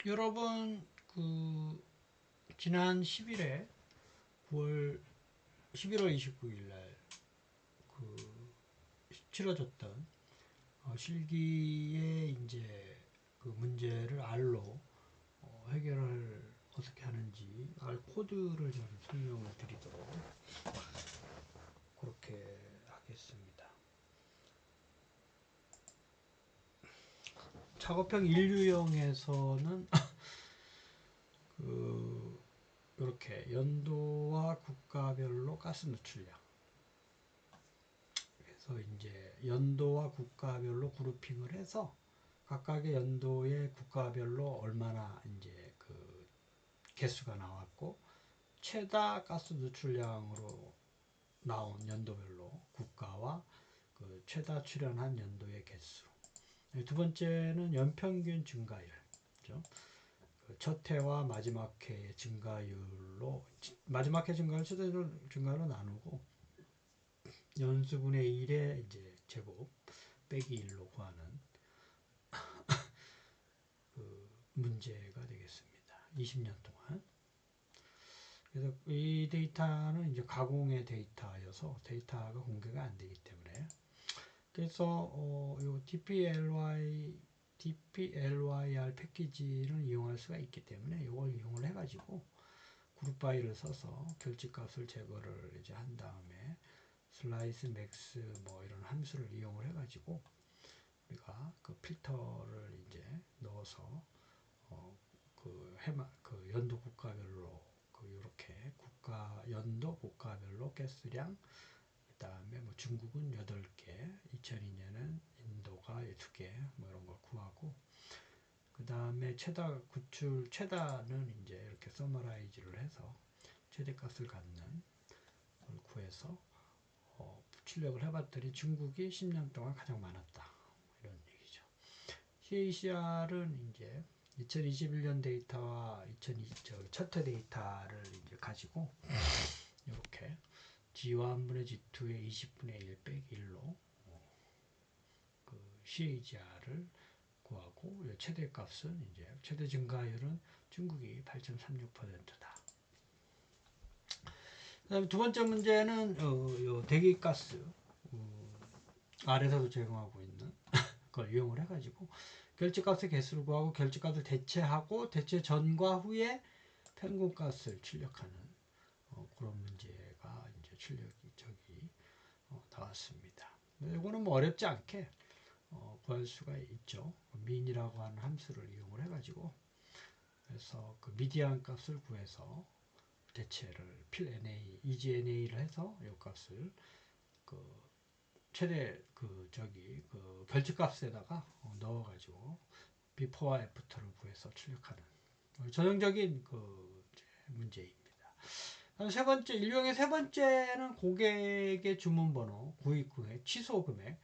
여러분 지난 11월 29일 날 치러졌던 실기의 이제 그 문제를 R로 해결을 어떻게 하는지 R 코드를 좀 설명을 드리도록 그렇게 하겠습니다. 작업형 인류형에서는 이렇게 연도와 국가별로 가스 누출량, 그래서 이제 연도와 국가별로 그룹핑을 해서 각각의 연도의 국가별로 얼마나 이제 그 개수가 나왔고, 최다 가스 누출량으로 나온 연도별로 국가와 그 최다 출현한 연도의 개수. 두 번째는 연평균 증가율. 그렇죠? 첫 해와 마지막 해의 증가율로, 마지막 해 증가율, 첫 해 증가율로 나누고 연수분의 1의 이제 제곱 빼기 1로 구하는 그 문제가 되겠습니다. 20년 동안. 그래서 이 데이터는 이제 가공의 데이터여서 데이터가 공개가 안 되기 때문에, 그래서 요 DPLYR 패키지를 이용할 수가 있기 때문에 이걸 이용을 해가지고 그룹 파일을 써서 결집값을 제거를 이제 한 다음에 슬라이스 맥스 뭐 이런 함수를 이용을 해가지고 우리가 그 필터를 이제 넣어서 그 연도 국가별로 이렇게 연도 국가별로 가스량, 그다음에 뭐 중국은 8개, 2002년은 인도가 2개, 뭐 이런 걸 구하고, 그다음에 최다는 이제 이렇게 서머라이즈를 해서 최대값을 갖는 걸 구해서 출력을 해봤더니 중국이 10년 동안 가장 많았다, 이런 얘기죠. CACR은 이제 2021년 데이터와 첫해 데이터를 이제 가지고 이렇게 G1분의 G2의 20분의 1 빼기 1로 그 CAGR을 구하고, 최대값은 이제 최대 증가율은 중국이 8.36%다. 그다음에 두 번째 문제는 요 대기가스 아래서도 제공하고 있는 그걸 이용을 해가지고 결집값의 개수를 구하고 결집값을 대체하고 대체 전과 후에 평균가스를 출력하는 그런 문제가 이제 나왔습니다. 이거는 뭐 어렵지 않게 구할 수가 있죠. 민이라고 하는 함수를 이용을 해가지고, 그래서 그 미디안 값을 구해서 대체를 필NA, EGNA를 해서 이 값을 그 최대 그 결집값에다가 넣어가지고 비포와 애프터를 구해서 출력하는 전형적인 그 문제입니다. 세 번째, 인류형의 세 번째는 고객의 주문번호, 구입금액, 취소 금액,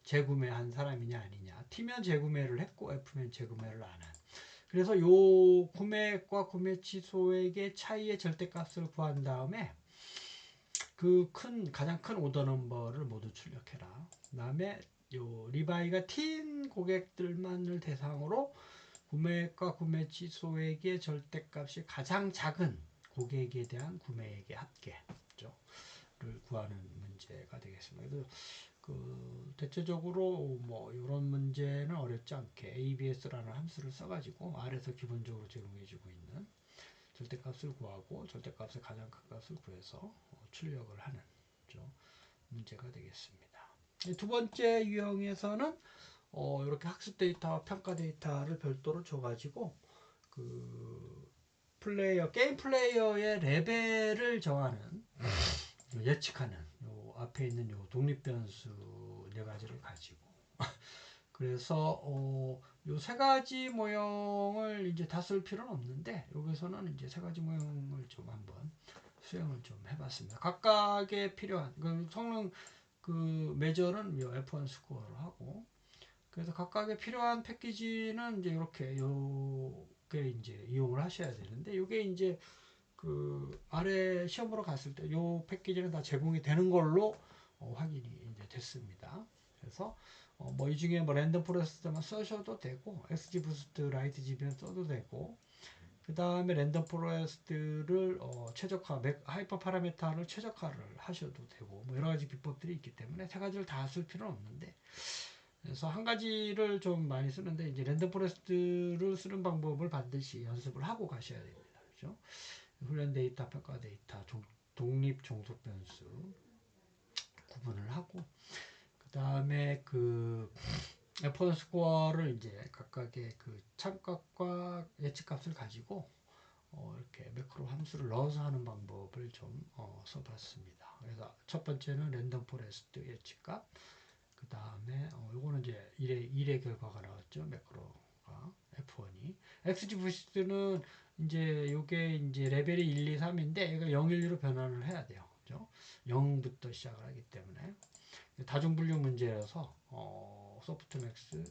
재구매한 사람이냐 아니냐. T면 재구매를 했고 F면 재구매를 안 한. 그래서 요 구매액과 구매 취소액의 차이의 절대값을 구한 다음에 가장 큰 오더 넘버를 모두 출력해라. 그다음에 요 리바이가 T인 고객들만을 대상으로 구매액과 구매 취소액의 절대값이 가장 작은 고객에 대한 구매액의 합계를 구하는 문제가 되겠습니다. 그래서 대체적으로 뭐 이런 문제는 어렵지 않게 ABS라는 함수를 써가지고 R에서 기본적으로 제공해주고 있는 절대값을 구하고 절대값의 가장 큰 값을 구해서 출력을 하는 문제가 되겠습니다. 두 번째 유형에서는 이렇게 학습 데이터와 평가 데이터를 별도로 줘가지고 게임 플레이어의 레벨을 정하는, 예측하는 앞에 있는 독립 변수 네 가지를 가지고 그래서 요 세 가지 모형을 이제 다 쓸 필요는 없는데 여기서는 이제 세 가지 모형을 좀 한번 수행을 좀 해봤습니다. 각각의 필요한 성능 메저는 F1 스코어를 하고, 그래서 각각의 필요한 패키지는 이제 요게 이제 이용을 하셔야 되는데, 요게 이제 아래 시험으로 갔을 때 요 패키지는 다 제공이 되는 걸로 확인이 이제 됐습니다. 그래서 뭐 이 중에 뭐 랜덤 포레스트만 써셔도 되고 XG 부스트 라이트 GBM 써도 되고 그 다음에 랜덤 포레스트를 최적화 하이퍼 파라메타를 최적화를 하셔도 되고 뭐 여러 가지 비법들이 있기 때문에 세 가지를 다 쓸 필요는 없는데 그래서 한 가지를 좀 많이 쓰는데 이제 랜덤 포레스트를 쓰는 방법을 반드시 연습을 하고 가셔야 됩니다. 그죠? 훈련 데이터, 평가 데이터, 독립 종속 변수 구분을 하고 그 다음에 그 F1 스코어를 이제 각각의 그 참값과 예측값을 가지고 이렇게 매크로 함수를 넣어서 하는 방법을 좀 써봤습니다. 그래서 첫 번째는 랜덤 포레스트 예측값, 그 다음에 요거는 이제 1의 결과가 나왔죠. 매크로가 F1이 XG 부시트는 이제 요게 이제 레벨이 1, 2, 3인데 얘가 0, 1, 2로 변환을 해야 돼요. 그죠? 0부터 시작을 하기 때문에 다중분류 문제라서 소프트맥스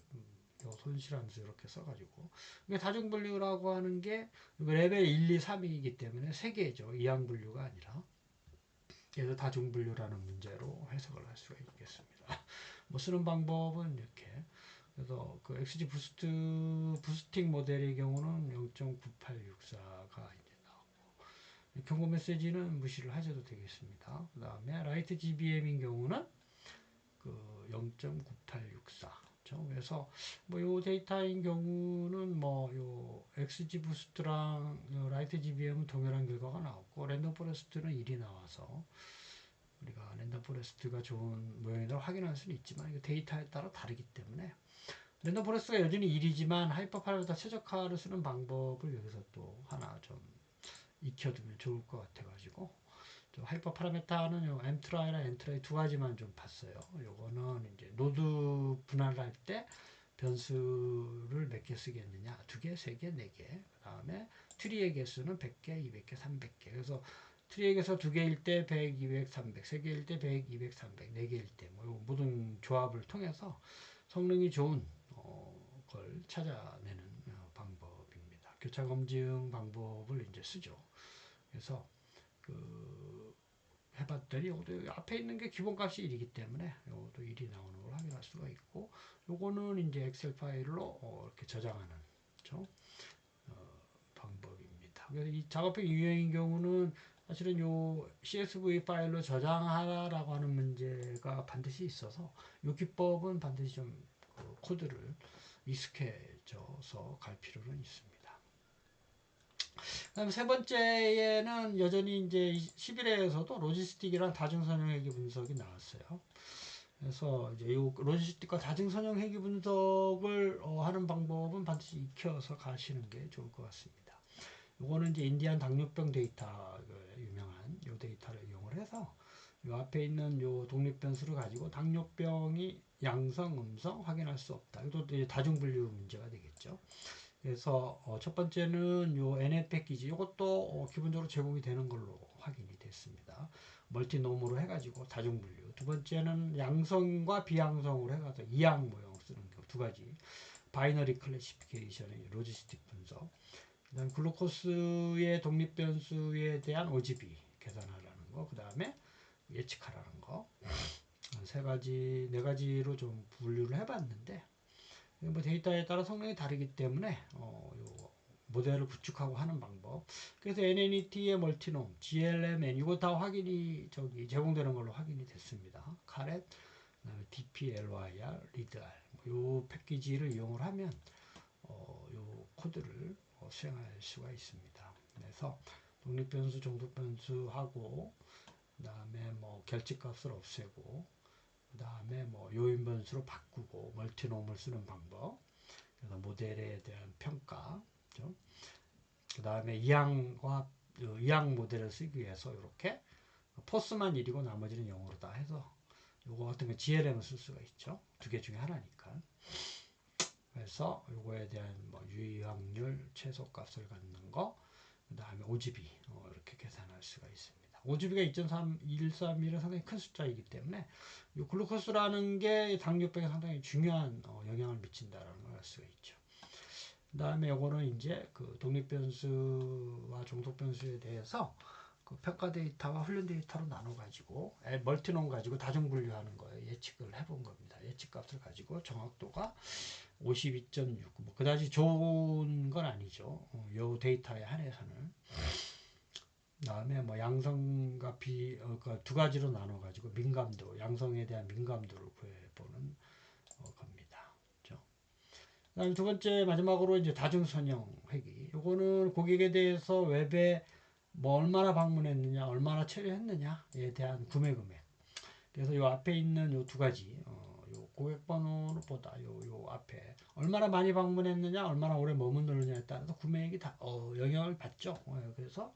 요 손실함수 이렇게 써가지고 이게 다중분류라고 하는 게 레벨 1, 2, 3이기 때문에 3개죠. 이항분류가 아니라 그래서 다중분류라는 문제로 해석을 할 수가 있겠습니다. 뭐 쓰는 방법은 이렇게 그래서 그 XG 부스팅 모델의 경우는 0.9864가 이제 나오고 경고 메시지는 무시를 하셔도 되겠습니다. 그 다음에 라이트 GBM인 경우는 그 0.9864. 그래서 뭐 요 데이터인 경우는 뭐 요 XG 부스트랑 라이트 GBM은 동일한 결과가 나왔고 랜덤 포레스트는 1이 나와서 우리가 랜덤 포레스트가 좋은 모형이라고 확인할 수는 있지만 이거 데이터에 따라 다르기 때문에 랜덤 포레스트가 여전히 1이지만 하이퍼 파라미터 최적화를 쓰는 방법을 여기서 또 하나 좀 익혀두면 좋을 것 같아가지고 하이퍼 파라메타는 요 m트라이랑 n트라이 두 가지만 좀 봤어요. 요거는 이제 노드 분할할 때 변수를 몇 개 쓰겠느냐? 두 개, 세 개, 네 개. 그 다음에 트리의 개수는 100개, 200개, 300개. 그래서 트리의 개수 두 개일 때 100, 200, 300, 세 개일 때 100, 200, 300, 네 개일 때 뭐 모든 조합을 통해서 성능이 좋은 걸 찾아내는 방법입니다. 교차 검증 방법을 이제 쓰죠. 그래서 그 해봤더니 이것도 앞에 있는 게 기본값이 1이기 때문에 이것도 1이 나오는 걸 확인할 수가 있고 요거는 이제 엑셀 파일로 이렇게 저장하는 그렇죠? 방법입니다. 그래서 이 작업형 유형인 경우는 사실은 요 CSV 파일로 저장하라고 하는 문제가 반드시 있어서 이 기법은 반드시 좀그 코드를 익숙해져서 갈 필요는 있습니다. 그다음 세 번째에는 여전히 이제 11회에서도 로지스틱이랑 다중선형 회귀 분석이 나왔어요. 그래서 이제 이 로지스틱과 다중선형 회귀 분석을 하는 방법은 반드시 익혀서 가시는 게 좋을 것 같습니다. 이거는 이제 인디안 당뇨병 데이터 유명한 이 데이터를 이용을 해서 이 앞에 있는 요 독립 변수를 가지고 당뇨병이 양성, 음성 확인할 수 없다. 이것도 다중분류 문제가 되겠죠. 그래서 첫 번째는 요 NA 패키지 이것도 기본적으로 제공이 되는 걸로 확인이 됐습니다. 멀티놈으로 해가지고 다중분류. 두 번째는 양성과 비양성으로 해가지고 이양 모형 쓰는 두 가지. 바이너리 클래시피케이션의 로지스틱 분석. 그다음 글루코스의 독립 변수에 대한 OGB 계산하라는 거. 그다음에 예측하라는 거. 세 가지, 네 가지로 좀 분류를 해봤는데 뭐 데이터에 따라 성능이 다르기 때문에 요 모델을 구축하고 하는 방법. 그래서 NNET의 멀티놈, GLMN 이거 다 확인이 제공되는 걸로 확인이 됐습니다. 카렛, DPLYR, 리드R 요 패키지를 이용을 하면 요 코드를 수행할 수가 있습니다. 그래서 독립변수, 종속변수하고 그다음에 뭐 결집값을 없애고 그 다음에 뭐 요인 변수로 바꾸고 멀티놈을 쓰는 방법, 그래서 모델에 대한 평가, 그 다음에 이항 모델을 쓰기 위해서 이렇게 포스만 1이고 나머지는 0으로 다 해서 요거 같은 거 GLM을 쓸 수가 있죠. 두 개 중에 하나니까. 그래서 요거에 대한 뭐 유의확률 최소값을 갖는 거, 그 다음에 OGB 이렇게 계산할 수가 있습니다. OGB가 2.131은 상당히 큰 숫자이기 때문에 이 글루코스라는 게 당뇨병에 상당히 중요한 영향을 미친다라는 걸 알 수가 있죠. 그 다음에 요거는 이제 그 독립변수와 종속변수에 대해서 그 평가 데이터와 훈련 데이터로 나눠 가지고 멀티논 가지고 다중 분류하는 거예요. 예측을 해본 겁니다. 예측값을 가지고 정확도가 52.6. 뭐 그다지 좋은 건 아니죠. 요 데이터에 한해서는. 그다음에 뭐 양성과 두 가지로 나눠 가지고 민감도, 양성에 대한 민감도를 구해보는 겁니다. 그렇죠? 그다음 두 번째 마지막으로 이제 다중선형 회귀. 요거는 고객에 대해서 웹에 뭐 얼마나 방문했느냐, 얼마나 체류했느냐에 대한 구매 금액. 그래서 요 앞에 있는 요 두 가지, 요 고객 번호보다 요 앞에 얼마나 많이 방문했느냐, 얼마나 오래 머무느냐에 따라서 구매액이 다 영향을 받죠. 그래서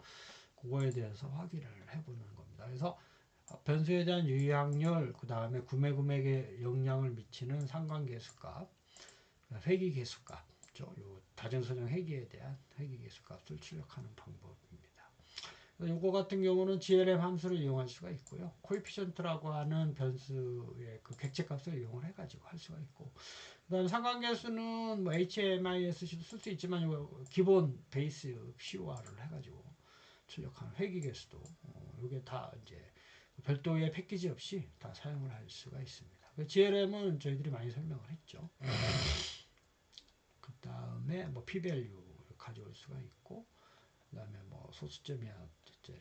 그거에 대해서 확인을 해보는 겁니다. 그래서 변수에 대한 유의확률, 그 다음에 구매 금액에 영향을 미치는 상관계수값, 회귀계수값, 요 다중선형 회귀에 대한 회귀계수값을 출력하는 방법입니다. 요거 같은 경우는 GLM 함수를 이용할 수가 있고요. 코에피션트라고 하는 변수의 그 객체값을 이용을 해가지고 할 수가 있고, 그다음 상관계수는 뭐 HMIS 쓸 수 있지만 기본 베이스 COR을 해가지고 출력하는 회귀계수도 이게 다 이제 별도의 패키지 없이 다 사용을 할 수가 있습니다. GLM은 저희들이 많이 설명을 했죠. 그 다음에 뭐 p-value 가져올 수가 있고, 그 다음에 뭐 소수점이야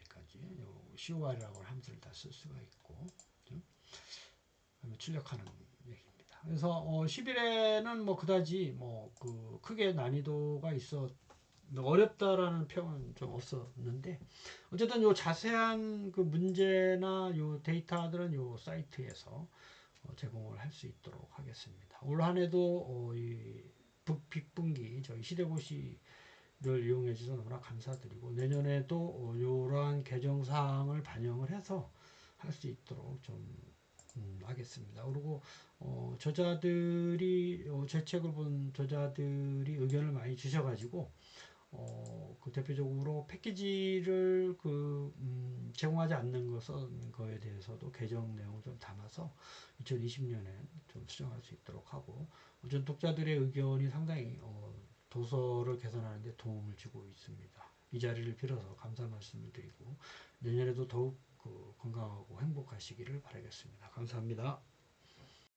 까지 COR이라고 하는 함수를 다 쓸 수가 있고, 출력하는 얘기입니다. 그래서 11에는 뭐 그다지 뭐 그 크게 난이도가 있어 어렵다라는 표현은 좀 없었는데, 어쨌든 요 자세한 그 문제나 요 데이터들은 요 사이트에서 제공을 할 수 있도록 하겠습니다. 올 한해도 이 빅분기 저희 시대고시를 이용해 주셔서 너무나 감사드리고, 내년에도 이러한 개정 사항을 반영을 해서 할 수 있도록 좀 하겠습니다. 그리고 저자들이 제 책을 본 저자들이 의견을 많이 주셔가지고 그 대표적으로 패키지를 제공하지 않는 거에 대해서도 개정 내용을 좀 담아서 2020년에 좀 수정할 수 있도록 하고, 전 독자들의 의견이 상당히 도서를 개선하는 데 도움을 주고 있습니다. 이 자리를 빌어서 감사 말씀을 드리고, 내년에도 더욱 건강하고 행복하시기를 바라겠습니다. 감사합니다.